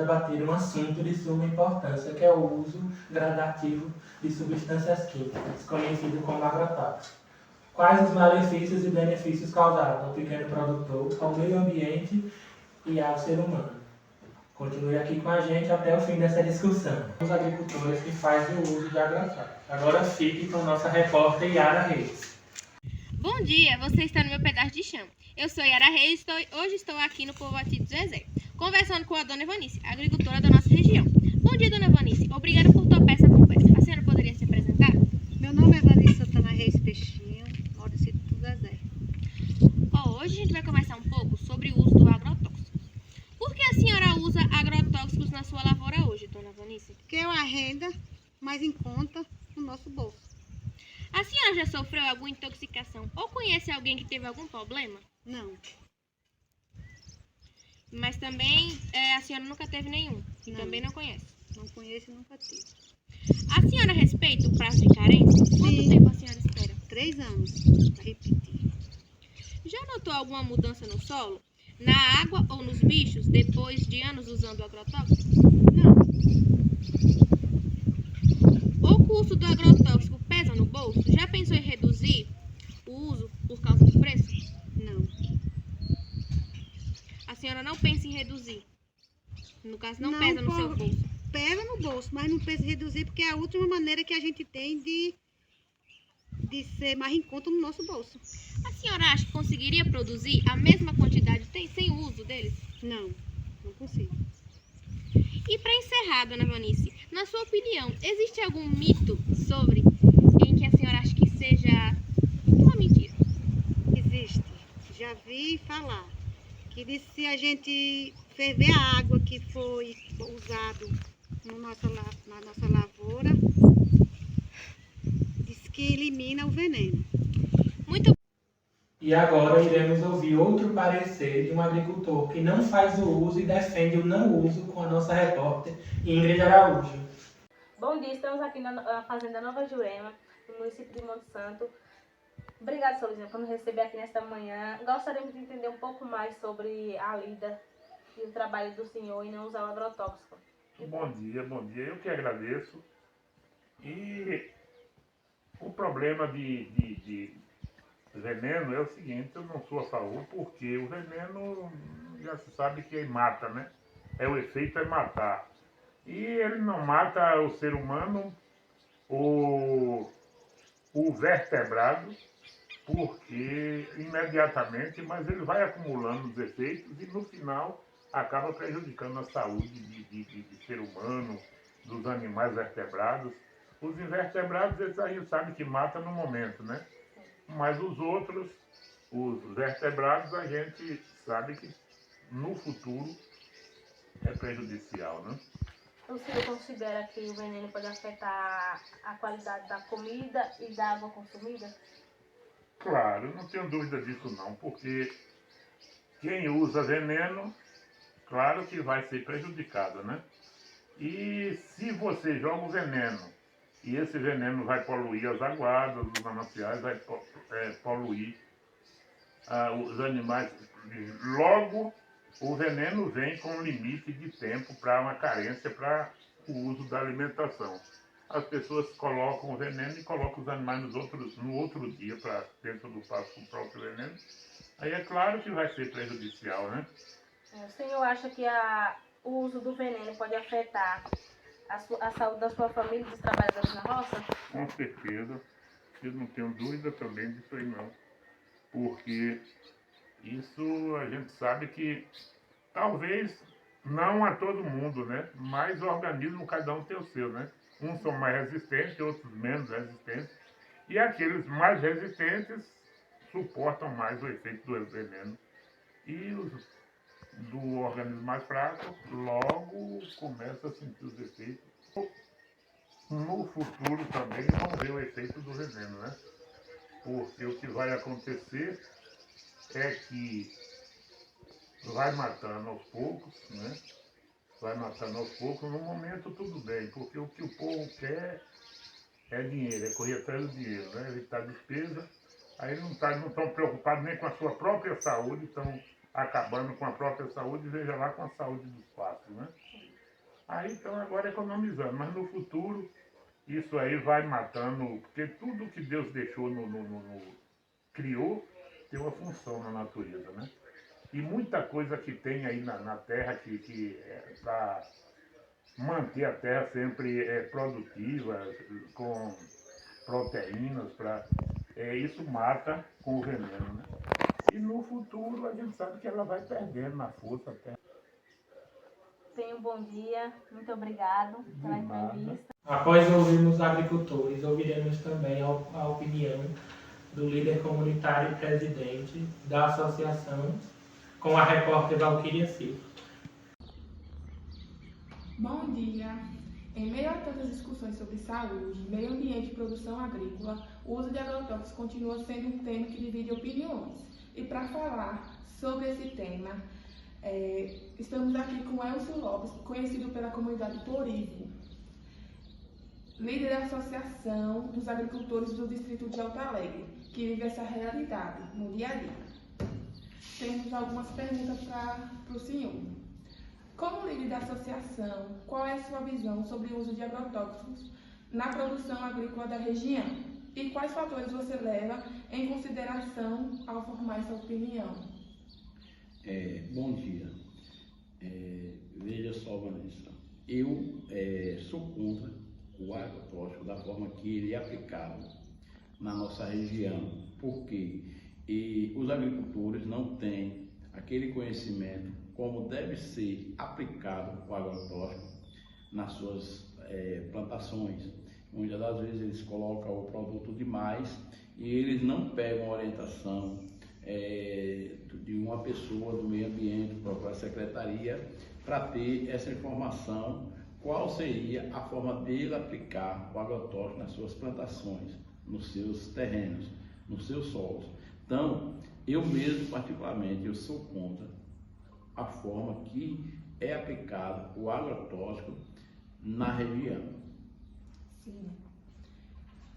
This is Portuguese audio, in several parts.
debater um assunto de suma importância, que é o uso gradativo de substâncias químicas, conhecido como agrotóxico. Quais os malefícios e benefícios causados ao pequeno produtor, ao meio ambiente e ao ser humano? Continue aqui com a gente até o fim dessa discussão. Os agricultores que fazem o uso de agrotóxicos. Agora fique com nossa repórter Yara Reis. Bom dia, você está no meu pedaço de chão. Eu sou Yara Reis e hoje estou aqui no povoativo do Zezé, conversando com a dona Evanice, agricultora da nossa região. Bom dia, dona Evanice. Obrigada por topar essa conversa. A senhora poderia se apresentar? Meu nome é Evanice Santana Reis Peixinho, moro no sítio do Zezé. Hoje a gente vai conversar um pouco sobre o uso do agrotóxico. Por que a senhora usa agrotóxicos na sua lavoura hoje, dona Evanice? Que é uma renda mais em conta no nosso bolso. A senhora já sofreu alguma intoxicação ou conhece alguém que teve algum problema? Não, Mas também a senhora nunca teve nenhum e Não. também não conhece. não conheço e nunca tive. A senhora respeita o prazo de carência? Quanto Sim. tempo a senhora espera? 3 anos, para repetir. Já notou alguma mudança no solo, na água ou nos bichos depois de anos usando o agrotóxico? Não, O custo do agrotóxico pesa no bolso? Já pensou em reduzir o uso por causa do preço? não, A senhora não pensa em reduzir. No caso, não Não, pesa no seu bolso. pesa no bolso, mas não pensa em reduzir porque é a última maneira que a gente tem de ser mais em conta no nosso bolso. A senhora acha que conseguiria produzir a mesma quantidade sem o uso deles? Não, não consigo. E para encerrar, dona Vanice, na sua opinião, existe algum mito sobre em que a senhora acha que seja uma mentira? Existe, já vi falar, que diz que se a gente ferver a água que foi usado no na nossa lavoura, diz que elimina o veneno. Muito E agora iremos ouvir outro parecer de um agricultor que não faz o uso e defende o não uso com a nossa repórter Ingrid Araújo. Bom dia, estamos aqui na Fazenda Nova Jurema, no município de Monte Santo. Obrigada, Solinha, por nos receber aqui nesta manhã. Gostaríamos de entender um pouco mais sobre a lida e o trabalho do senhor em não usar o agrotóxico. Bom dia. Eu que agradeço. E o problema de veneno é o seguinte, eu não sou a favor, porque o veneno já se sabe que mata, né? O efeito é matar. E ele não mata o ser humano, o vertebrado, porque imediatamente, mas ele vai acumulando os efeitos e no final acaba prejudicando a saúde de ser humano, dos animais vertebrados. Os invertebrados, eles a gente sabe que mata no momento, né? Mas os outros, os vertebrados, a gente sabe que no futuro é prejudicial, né? O senhor considera que o veneno pode afetar a qualidade da comida e da água consumida? Claro, não tenho dúvida disso não, porque quem usa veneno, claro que vai ser prejudicado, né? E se você joga o veneno, e esse veneno vai poluir as aguadas, os mananciais, vai poluir os animais. Logo, o veneno vem com um limite de tempo para uma carência para o uso da alimentação. As pessoas colocam o veneno e colocam os animais no outro dia para dentro do pasto com o próprio veneno. Aí é claro que vai ser prejudicial, né? O senhor acha que o uso do veneno pode afetar a saúde da sua família e dos trabalhadores na roça? Com certeza. Eu não tenho dúvida também disso aí não. Porque isso a gente sabe que talvez não a todo mundo, né? Mas o organismo, cada um tem o seu, né? Uns são mais resistentes, outros menos resistentes. E aqueles mais resistentes suportam mais o efeito do veneno. E os do organismo mais fraco logo começam a sentir os efeitos. No futuro também vão ver o efeito do veneno, né? Porque o que vai acontecer é que vai matando aos poucos, né? Vai matando aos poucos, no momento tudo bem, porque o que o povo quer é dinheiro, é correr atrás do dinheiro, né? Evitar despesa. Aí não estão preocupados nem com a sua própria saúde, estão acabando com a própria saúde, veja lá com a saúde dos quatro, né? Aí estão agora economizando, mas no futuro isso aí vai matando, porque tudo que Deus deixou criou tem uma função na natureza, né? E muita coisa que tem aí na terra que é para manter a terra sempre produtiva, com proteínas, isso mata com o veneno, né? E no futuro a gente sabe que ela vai perdendo na força a terra. Tenha um bom dia. Muito obrigado pela De nada. entrevista. Após ouvirmos os agricultores, ouviremos também a opinião do líder comunitário e presidente da associação, com a repórter Valquíria Silva. Bom dia! Em meio a tantas discussões sobre saúde, meio ambiente e produção agrícola, o uso de agrotóxicos continua sendo um tema que divide opiniões. E para falar sobre esse tema, estamos aqui com Elcio Lopes, conhecido pela comunidade por Ivo, líder da Associação dos Agricultores do Distrito de Alto Alegre, que vive essa realidade no dia a dia. Temos algumas perguntas para o senhor. Como líder da associação, qual é a sua visão sobre o uso de agrotóxicos na produção agrícola da região? E quais fatores você leva em consideração ao formar essa opinião? Bom dia. Veja só, Vanessa, eu sou contra o agrotóxico da forma que ele é aplicado na nossa região, porque os agricultores não têm aquele conhecimento como deve ser aplicado o agrotóxico nas suas plantações. Muitas das vezes eles colocam o produto demais e eles não pegam a orientação de uma pessoa do meio ambiente, da própria secretaria, para ter essa informação, qual seria a forma dele aplicar o agrotóxico nas suas plantações, nos seus terrenos, nos seus solos. Então, eu mesmo, particularmente, eu sou contra a forma que é aplicado o agrotóxico na região. Sim.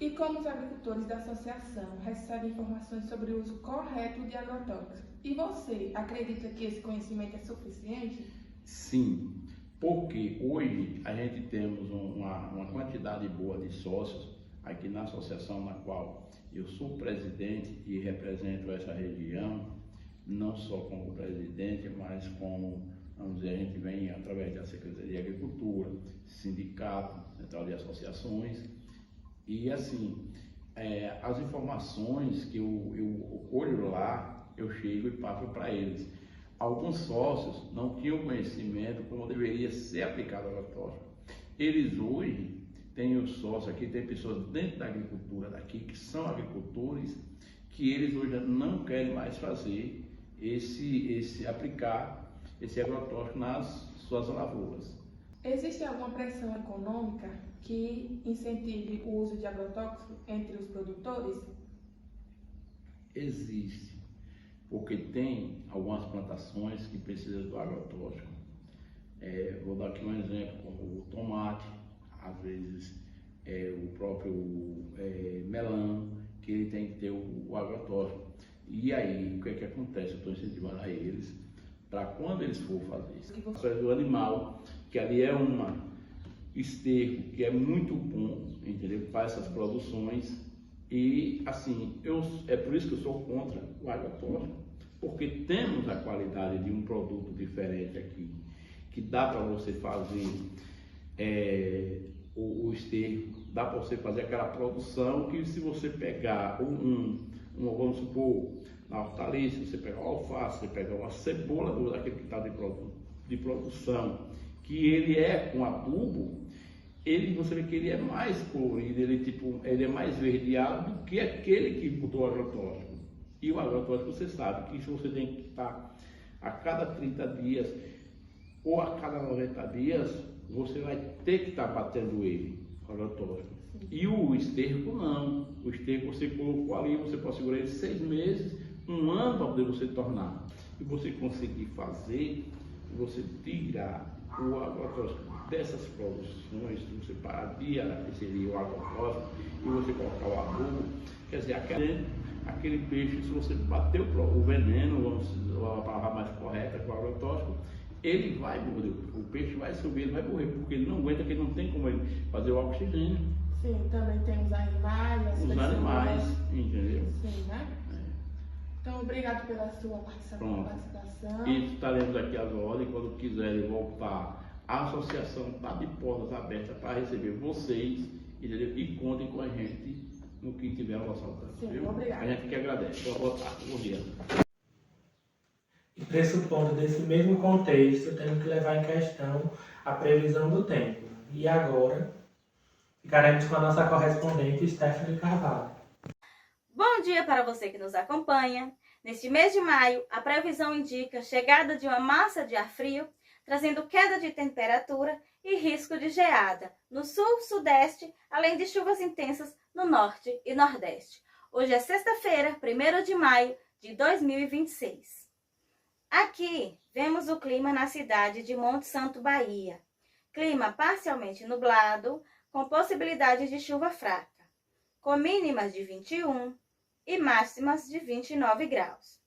E como os agricultores da associação recebem informações sobre o uso correto de agrotóxicos? E você acredita que esse conhecimento é suficiente? Sim, porque hoje a gente temos uma quantidade boa de sócios aqui na associação, na qual eu sou presidente e represento essa região, não só como presidente, mas como, vamos dizer, a gente vem através da Secretaria de Agricultura, sindicato, central de associações, e assim, as informações que eu olho lá, eu chego e passo para eles. Alguns sócios não tinham conhecimento como deveria ser aplicado o agrotóxico. Eles hoje têm os sócios aqui, tem pessoas dentro da agricultura daqui que são agricultores, que eles hoje não querem mais fazer aplicar esse agrotóxico nas suas lavouras. Existe alguma pressão econômica que incentive o uso de agrotóxicos entre os produtores? Existe, porque tem algumas plantações que precisam do agrotóxico. Vou dar aqui um exemplo, como o tomate, às vezes o próprio melão, que ele tem que ter o agrotóxico. E aí, o que é que acontece? Eu estou incentivando a eles, para quando eles for fazer isso, do animal, que ali é esterco, que é muito bom, entendeu? Para essas produções. E assim, é por isso que eu sou contra o agrotóxico, porque temos a qualidade de um produto diferente aqui, que dá para você fazer o esterco, dá para você fazer aquela produção que, se você pegar vamos supor, na hortaliça, você pegar uma alface, você pegar uma cebola daquele que está de produção, que ele é com adubo, você vê que ele é mais colorido, ele é mais verdeado do que aquele que botou o agrotóxico. E o agrotóxico, você sabe que isso você tem que estar a cada 30 dias ou a cada 90 dias, você vai ter que estar batendo ele, o agrotóxico. E o esterco não. O esterco você colocou ali, você pode segurar ele 6 meses, 1 ano para poder você tornar. E você conseguir fazer, você tirar o agrotóxico dessas produções, você parar de inserir o agrotóxico e você colocar o adubo, quer dizer, aquele peixe, se você bater o veneno, vamos usar a palavra mais correta, com o agrotóxico, ele vai morrer, o peixe vai subir, ele vai morrer, porque ele não aguenta, que ele não tem como ele fazer o oxigênio. Sim, também tem os animais, as Os pessoas. animais, entendeu? Sim, né? Então, obrigado pela sua Pronto. participação. E estaremos aqui às ordens, quando quiserem voltar, a associação está de portas abertas para receber vocês, entendeu? E contem com a gente no que tiver ao nosso alcance. Sim, Viu? obrigado. A gente que agradece. Boa tarde, bom dia. E pressupondo desse mesmo contexto, temos que levar em questão a previsão do tempo. E agora, ficaremos com a nossa correspondente Stephanie Carvalho. Bom dia para você que nos acompanha. Neste mês de maio, a previsão indica a chegada de uma massa de ar frio, trazendo queda de temperatura e risco de geada no sul, sudeste, além de chuvas intensas no norte e nordeste. Hoje é sexta-feira, 1º de maio de 2026. Aqui vemos o clima na cidade de Monte Santo, Bahia. Clima parcialmente nublado, com possibilidade de chuva fraca, com mínimas de 21 e máximas de 29 graus.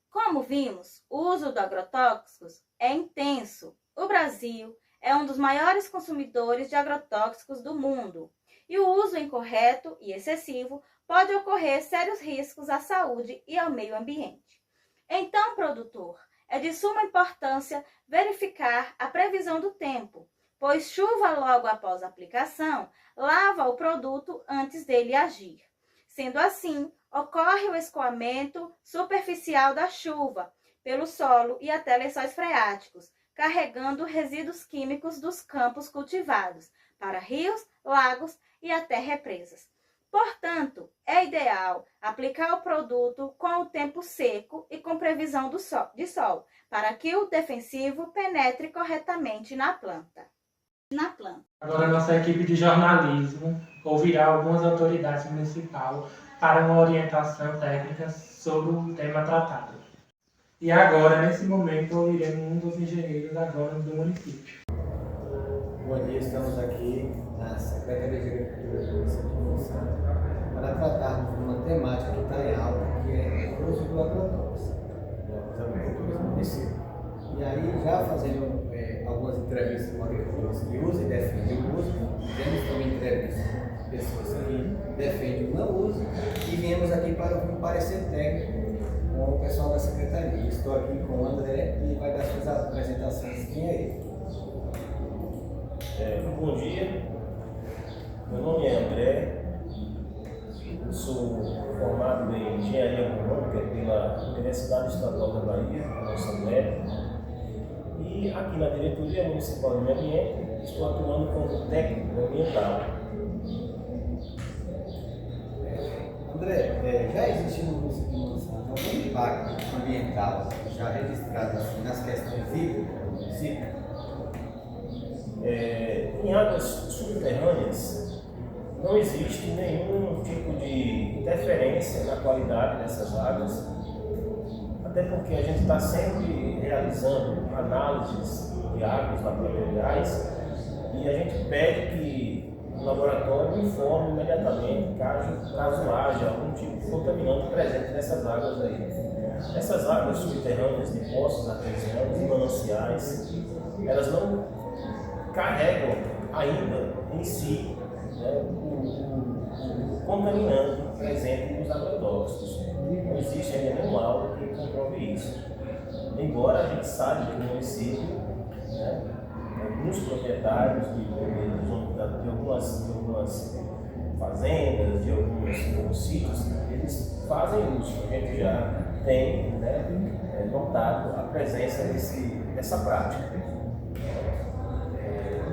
Como vimos, o uso de agrotóxicos é intenso. O Brasil é um dos maiores consumidores de agrotóxicos do mundo e o uso incorreto e excessivo pode ocorrer sérios riscos à saúde e ao meio ambiente. Então, produtor, é de suma importância verificar a previsão do tempo, pois chuva logo após a aplicação lava o produto antes dele agir. Sendo assim, ocorre o escoamento superficial da chuva pelo solo e até lençóis freáticos, carregando resíduos químicos dos campos cultivados para rios, lagos e até represas. Portanto, é ideal aplicar o produto com o tempo seco e com previsão de sol, para que o defensivo penetre corretamente na planta. Agora, nossa equipe de jornalismo ouvirá algumas autoridades municipais para uma orientação técnica sobre o tema tratado. E agora, nesse momento, ouviremos um dos engenheiros agrônomos do município. Bom dia, estamos aqui na Secretaria de Agricultura do município de Monte Santo para tratarmos de uma temática que está em alta, que é o uso do agrotóxico nos agricultores do município. E aí, já fazendo algumas entrevistas com agricultores que usam e defendem o uso, temos também entrevistas com pessoas que defendem o não uso e viemos aqui para um parecer técnico com o pessoal da Secretaria. Estou aqui com o André e vai dar suas apresentações. Quem é ele? Bom dia, meu nome é André, eu sou formado em Engenharia Agronômica pela Universidade Estadual da Bahia, na São Médio, e aqui na Diretoria Municipal do Meio Ambiente estou atuando como técnico ambiental. André, já existe no município de Monte Santo algum impacto ambiental já registrado assim, nas questões hídricas do município? Em águas subterrâneas não existe nenhum tipo de interferência na qualidade dessas águas, até porque a gente está sempre realizando análises de águas laboratoriais e a gente pede que o laboratório informe imediatamente caso haja algum tipo de contaminante presente nessas águas aí. Essas águas subterrâneas de poços artesianos e mananciais, elas não carregam ainda em si, né, o contaminante presente nos agrotóxicos. Não existe ainda nenhum laudo que comprove isso. Embora a gente saiba que no município, né, alguns proprietários de algumas fazendas, de alguns sítios, eles fazem uso. A gente já tem, né, notado a presença dessa prática.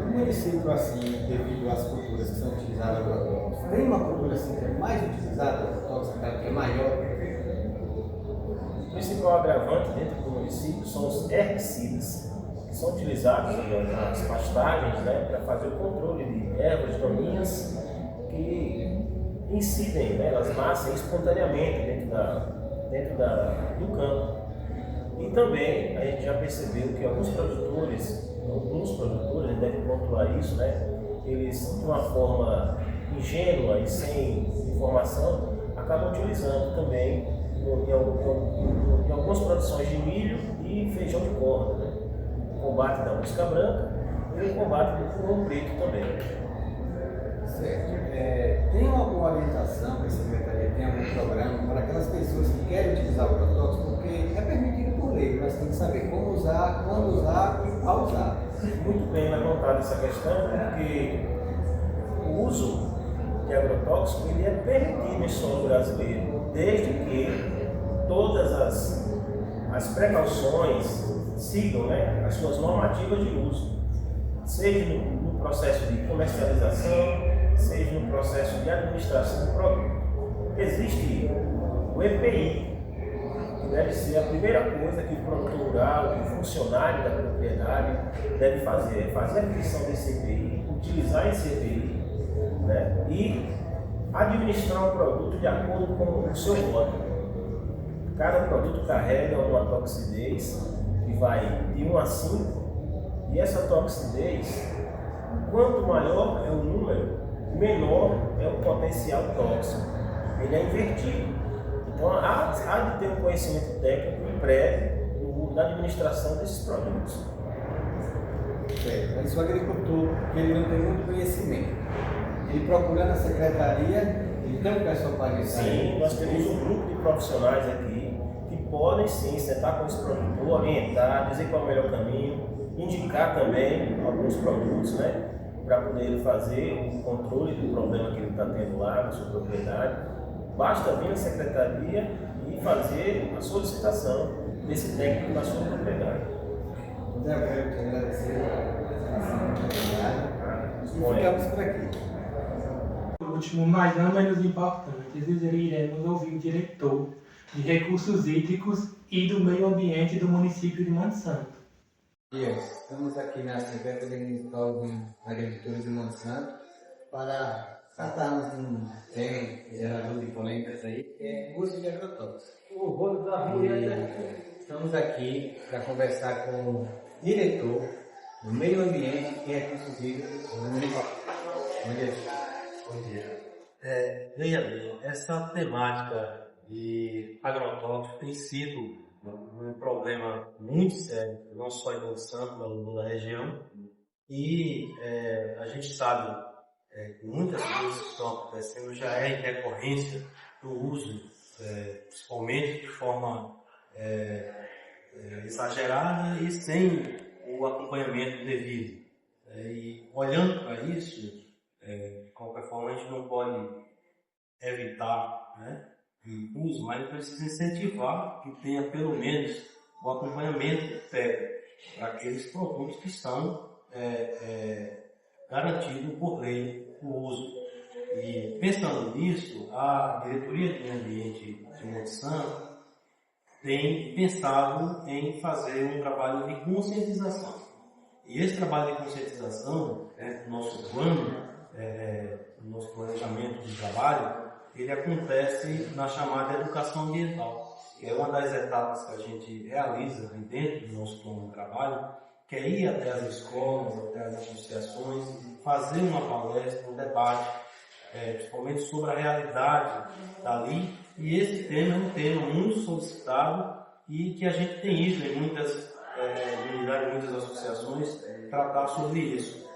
No município, assim, devido às culturas que são utilizadas agrotóxicos, tem uma cultura assim que é mais utilizada agrotóxica, que é maior? O principal agravante dentro do município são os herbicidas, que são utilizados nas pastagens, né, para fazer o controle de ervas daninhas que incidem, né, elas nascem espontaneamente dentro do campo. E também a gente já percebeu que alguns produtores devem pontuar isso, né, eles de uma forma ingênua e sem informação acabam utilizando também em algumas produções de milho e feijão de corda, né? combate da mosca branca e o combate do pulmão preto também. Certo. Tem alguma orientação que a Secretaria tem algum programa para aquelas pessoas que querem utilizar o agrotóxico? Porque é permitido por lei, mas tem que saber como usar, quando usar e qual usar. Muito bem levantada essa questão, porque o uso de agrotóxico ele é permitido em solo brasileiro, desde que todas as precauções sigam, né, as suas normativas de uso, seja no processo de comercialização, seja no processo de administração do produto. Existe o EPI, que deve ser a primeira coisa que o produtor rural, que o funcionário da propriedade deve fazer a aquisição desse EPI, utilizar esse EPI, né, e administrar o produto de acordo com o seu rótulo. Cada produto carrega uma toxidez que vai de 1 a 5, e essa toxidez, quanto maior é o número, menor é o potencial tóxico. Ele é invertido. Então há de ter um conhecimento técnico prévio da administração desses produtos. Mas o agricultor, que ele não tem muito conhecimento, ele procurando a secretaria, ele tem um pessoal para ajudar. Sim, nós temos um grupo de profissionais aqui que podem sim sentar com esse produtor, orientar, dizer qual é o melhor caminho, indicar também alguns produtos, né, para poder ele fazer o controle do problema que ele está tendo lá na sua propriedade. Basta vir na secretaria e fazer a solicitação desse técnico na sua propriedade. Então, eu quero te agradecer a e ficamos por aqui. Por último, mas não menos importante, iremos ouvir o diretor de Recursos Hídricos e do Meio Ambiente do município de Monte Santo. Estamos aqui na Secretaria Municipal de Agricultura de Monte Santo para tratarmos de um tema gerador de polêmicas aí, que é o uso de agrotóxicos. Estamos aqui para conversar com o diretor do Meio Ambiente e Recursos Hídricos do município. Bom dia. Veja bem, essa temática de agrotóxico tem sido um problema muito sério, não só em Monte Santo, mas na região. E a gente sabe que muitas coisas que estão acontecendo já é em recorrência do uso, principalmente de forma exagerada e sem o acompanhamento devido. E olhando para isso, de qualquer forma, a gente não pode evitar, né, o uso, mas precisa incentivar que tenha pelo menos o acompanhamento técnico para aqueles produtos que são garantidos por lei o uso. E pensando nisso, a Diretoria de Meio Ambiente de Monte Santo tem pensado em fazer um trabalho de conscientização. E esse trabalho de conscientização, no nosso plano, no nosso planejamento de trabalho, ele acontece na chamada educação ambiental, que é uma das etapas que a gente realiza dentro do nosso plano de trabalho, que é ir até as escolas, até as associações, fazer uma palestra, um debate, principalmente sobre a realidade dali. E esse tema é um tema muito solicitado e que a gente tem ido em muitas unidades, muitas associações, tratar sobre isso.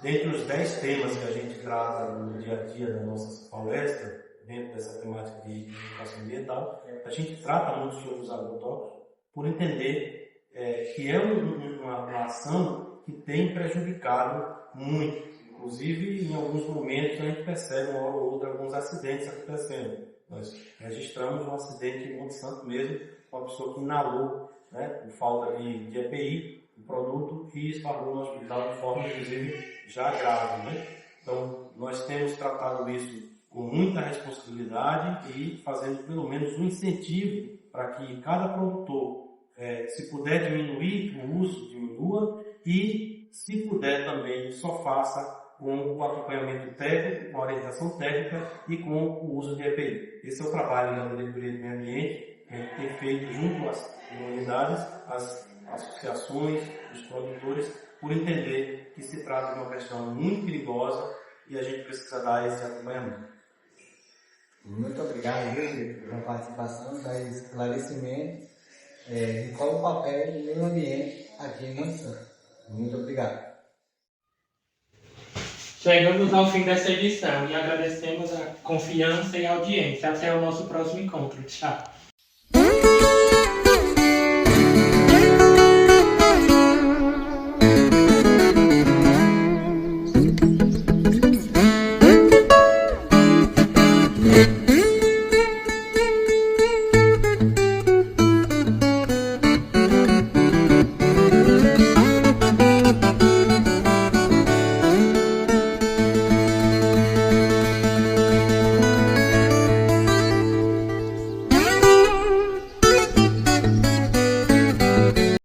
Dentre os 10 temas que a gente trata no dia a dia das nossas palestras, dentro dessa temática de educação ambiental, a gente trata muito sobre os agrotóxicos por entender que é uma ação que tem prejudicado muito. Inclusive, em alguns momentos, a gente percebe uma hora ou outra alguns acidentes acontecendo. Nós registramos um acidente em Monte Santo mesmo, uma pessoa que inalou, né, por falta de EPI, o produto, e esfarrou no hospital de forma, inclusive, já grave, né? Então, nós temos tratado isso com muita responsabilidade e fazendo pelo menos um incentivo para que cada produtor, se puder diminuir o uso, diminua, e se puder também só faça com o acompanhamento técnico, com a orientação técnica e com o uso de EPI. Esse é o trabalho da Diretoria de Meio Ambiente, que a gente tem feito junto às comunidades, às associações, os produtores, por entender que se trata de uma questão muito perigosa e a gente precisa dar esse acompanhamento. Muito obrigado, viu, pela participação, pelo esclarecimento. de qual o papel do meio ambiente aqui em Monte Santo. Muito obrigado. Chegamos ao fim dessa edição e agradecemos a confiança e a audiência. Até o nosso próximo encontro. Tchau.